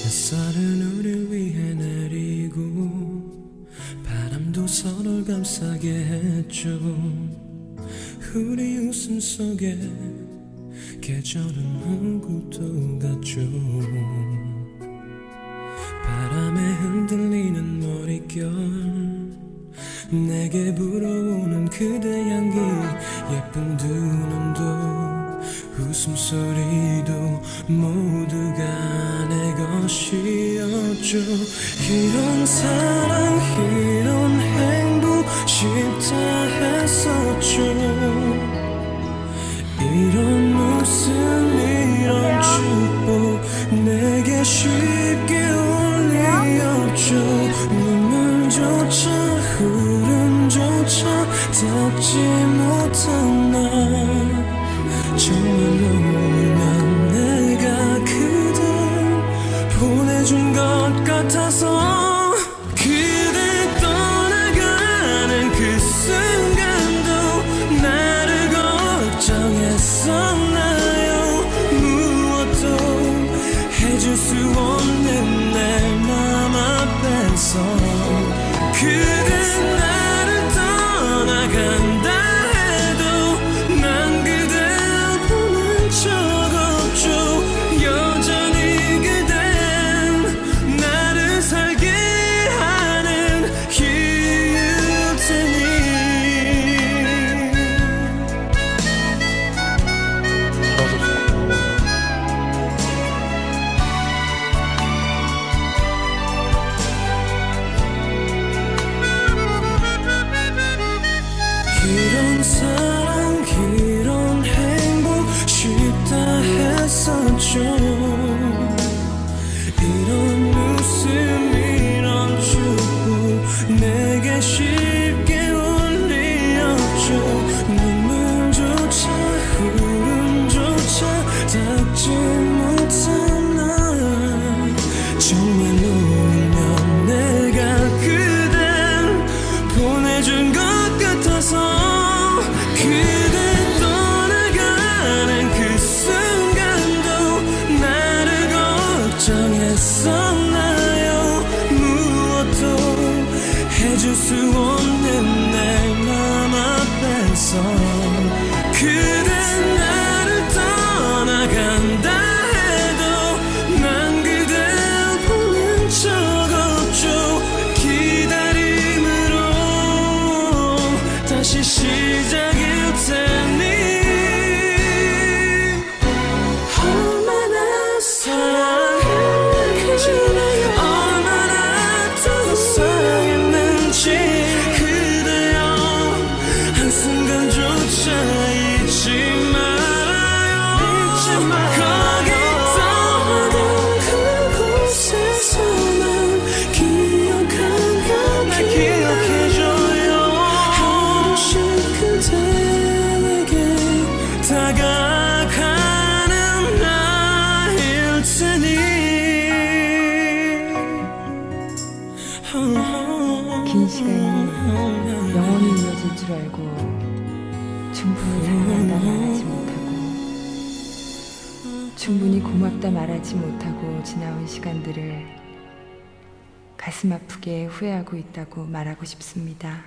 햇살은 우릴 위해 내리고 바람도 서로를 감싸게 했죠. 우리 웃음 속에 계절은 얼굴도 같죠. 바람에 흔들리는 머릿결, 내게 불어오는 그대 향기, 예쁜 두 눈도 웃음소리도 모두가 내 것이었죠. 이런 사랑 이런 행복 쉽다 했었죠. 이런 웃음 이런 축복 내게 쉽게 올 리 없죠. 눈물조차 흐름조차 닿지 못한 날, 정말로 울면 내가 그댈 보내준 것 같아서, 그대 떠나가는 그 순간도 나를 걱정했었나요? 무엇도 해줄 수 없는 내 맘 앞에서 그대 나를 떠나간다 해도 난 그댈 보낸 적 없죠. 여전히 그댄 나를 살게 하는 이유일 테니. 이런 사랑 이런 행복 쉽다 했었죠. 이런 웃음 이런 축복 내게 쉽게 올 리 없죠. 눈물조차 흐름조차 닿지 못한 날, 정말로 울면 내가 그댈 보내준 것 같아서, 그대 떠나가는 그 순간도 나를 걱정했었나요? 무엇도 해줄 수 없는 내 맘 앞에서 그대 나를 떠나간다 해도 난 그댈 보낸 적 없죠. 기다림으로 다시 시작일 테니. 얼마나 사랑했는지 얼마나 더 사랑했는지 그대여 한순간조차 잊지 말아요. 거기 떠나던 그곳에서만 기억하며 날 기억해줘요. 하루씩 그대에게 다가가는 나일 테니. 긴 시간이 영원히 이어질 줄 알고 충분히 사랑한다 말하지 못하고, 충분히 고맙다 말하지 못하고 지나온 시간들을 가슴 아프게 후회하고 있다고 말하고 싶습니다.